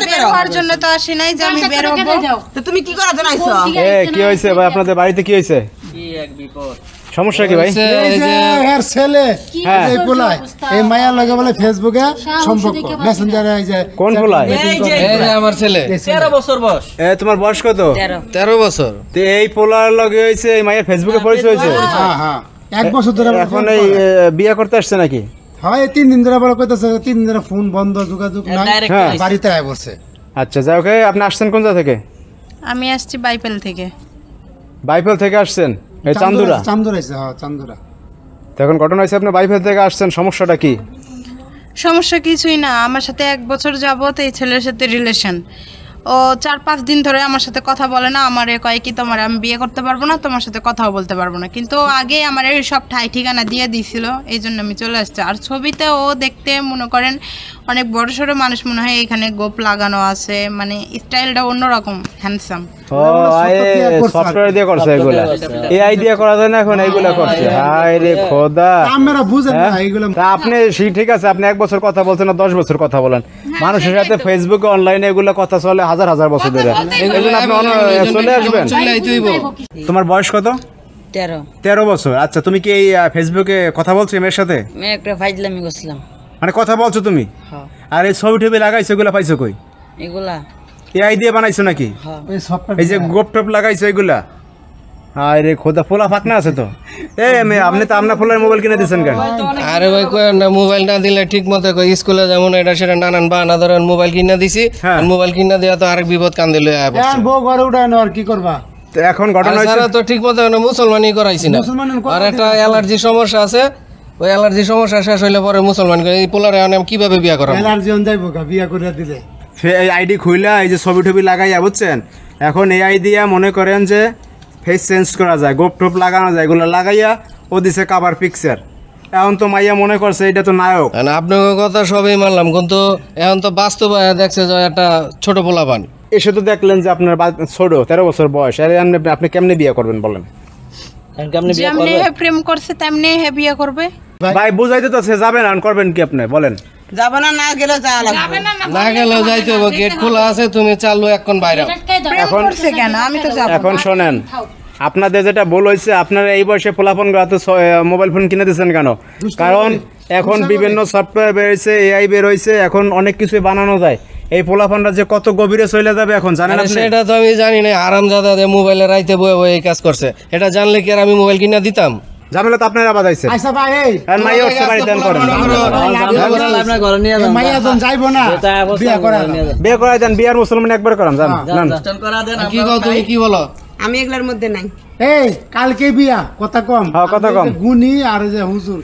বেরোবার জন্য তো আসি নাই যে আমি বের হবো। তো তুমি কি করার জন্য আইছো? কি হয়েছে ভাই, আপনাদের বাড়িতে কি হয়েছে? কি এক বিপদ। সমস্যা কি ভাই? এই যে এর ছেলে এই পোলায় এই মায়া লাগে বলে ফেসবুকে সম্পর্ক মেসেঞ্জারে এই যে কোন পোলায়? এই যে আমার ছেলে 13 বছর বয়স। তোমার বয়স কত? 13 বছর। তো এই পোলার লগে হয়েছে এই মায়ের ফেসবুকে পরিচয় হয়েছে? হ্যাঁ হ্যাঁ 1 বছর ধরে এখন এই বিয়ে করতে আসছে নাকি? হয় 3 দিন ধরে বলে কইতাছে 3 দিন ধরে ফোন বন্ধ, যোগাযোগ নাই, বাড়িতে আয় বসে। আচ্ছা যাই হোক, আপনি আসছেন কোন জায়গা থেকে? আমি আসছি বাইপেল থেকে। বাইফেল থেকে আসছেন? এই চান্দুরা? চান্দুরা আছে, হ্যাঁ চান্দুরা। তো এখন ঘটনা হয়েছে আপনি বাইফেল থেকে আসছেন, সমস্যাটা কি? সমস্যা কিছুই না, আমার সাথে 1 বছর যাবত এই ছেলের সাথে রিলেশন। ও 4-5 দিন ধরে আমার সাথে কথা বলে না, আমারে কয় কি তোমার আমি বিয়ে করতে পারবো না, তোমার সাথে কথাও বলতে পারবো না। কিন্তু আগে আমার এই সব ঠাই ঠিকানা দিয়ে দিয়েছিল, এই জন্য আমি চলে আসছি। আর ছবিতে ও দেখতে মনে করেন অনেক বড় সড়ো মানুষ মনে হয়, এখানে গোপ লাগানো আছে, মানে স্টাইলটা অন্যরকম, হ্যান্ডসাম। ও সফটওয়্যার দিয়ে করছে এগুলা, এআই দিয়ে করা যায় না এখন, এইগুলা করছে। হায় রে খোদা, আমরা বুঝেন না এইগুলা। তা আপনি ঠিক আছে, আপনি 1 বছর কথা বলছেন না 10 বছর কথা বলেন? মানুষের সাথে ফেসবুকে অনলাইনে এগুলা কথা চলে হাজার হাজার বছর ধরে, এইজন্য আপনি চলে আসবেন। তোমার বয়স কত? 13 বছর। আচ্ছা, তুমি কি এই ফেসবুকে কথা বলছো মেয়ের সাথে? আমি একটা ফাইজলামি করছিলাম। মানে কথা বলছো তুমি? হ্যাঁ। আর এই ছবি টবি লাগাইছো, এগুলা পাইছো কই? এগুলা এআই দিয়ে বানাইছো নাকি? এই সফটওয়্যার এই যে গোপ টপ লাগাইছো এগুলা? হায় রে খোদা, ফোলা ফাকনা আছে তো। আপনি তো আপনার ফোলার মোবাইল কিনে দিচ্ছেন কেন? আরে ভাই কই না, মোবাইল না দিলে ঠিক মতো কই স্কুলে যেমন এটা সেটা নানান বাহানা ধরেন মোবাইল কিনা দিছি, মোবাইল কিনা দেওয়া তো আরেক বিপদ কান্দে লয়ে আয় পড়ছে। বউ ঘরে উঠায় না, আর কি করবা? তো এখন ঘটনা হইছে তো ঠিক মতো মুসলমানই করাইছি না, আর একটা অ্যালার্জি সমস্যা আছে, ওই অ্যালার্জি সমস্যা শেষ হইলে পরে মুসলমান করে। এই পোলারে আমি কিভাবে বিয়া করাবো? অ্যালার্জি হন যাইবো কা বিয়া করে দিলে? এই আইডি খুইলা এই যে ছবি টবি লাগাইয়া, বুঝছেন? এখন এআই দিয়া মনে করেন যে ফেস চেঞ্জ করা যায়, গোপ টোপ লাগানো যায়, এগুলো লাগাইয়া ও দিছে কাভার পিকচার। এখন তো মাইয়া মনে করছে এটা তো নায়ক। আপনার কথা সবই মানলাম, কিন্তু এখন তো বাস্তবে দেখছে যে একটা ছোট পোলাপান। এসে তো দেখলেন যে আপনার ছোট 13 বছর বয়স, আর আপনি কেমনে বিয়ে করবেন বলেন? যেমনি প্রেম করছে তেমনি বিয়ে করবে। ভাই বুঝাইতে তো যাবেন, আর করবেন কি আপনি বলেন? যাব না, না গেলে যাওয়া লাগবে। না গেলেও যাইতে হবে, গেট খোলা আছে, তুমি চালু এখন বাইরে। এখন করছে কেন, আমি তো যাব। এখন শোনেন, আপনাদের যেটা ভুল হয়েছে, আপনারা এই বয়সে পোলাপন তো মোবাইল ফোন কিনে দিচ্ছেন কেন? কারণ এখন বিভিন্ন সফটওয়্যার বেরোইছে, এআই বেরোইছে, এখন অনেক কিছুই বানানো যায়। এই পোলাপানরা যে কত গভীরে চলে যাবে এখন জানেন আপনি? সেটা তো আমি জানি না, আরামজাদা মোবাইলে রাইতে বয়ে বয়ে এই কাজ করছে, এটা জানলে কি আর আমি মোবাইল কিনা দিতাম? ঝামেলা তো আপনারা বাজাইছে। আচ্ছা ভাই, এই আর মাইয়া হচ্ছে বাড়িতে করেন, আপনার ঘরে নিয়ে যান। মাইয়া যখন যাইবো না বিয়া করা বিয়ে করাই দেন, বিয়ার মুসলমান একবার করান জান। স্টান করা দেন। কি কও তুমি, কি বলো? আমি এগুলার মধ্যে নাই। এই কালকে বিয়া, কথা কম। হ্যাঁ, কথা কম। গুনি আর যে হুজুর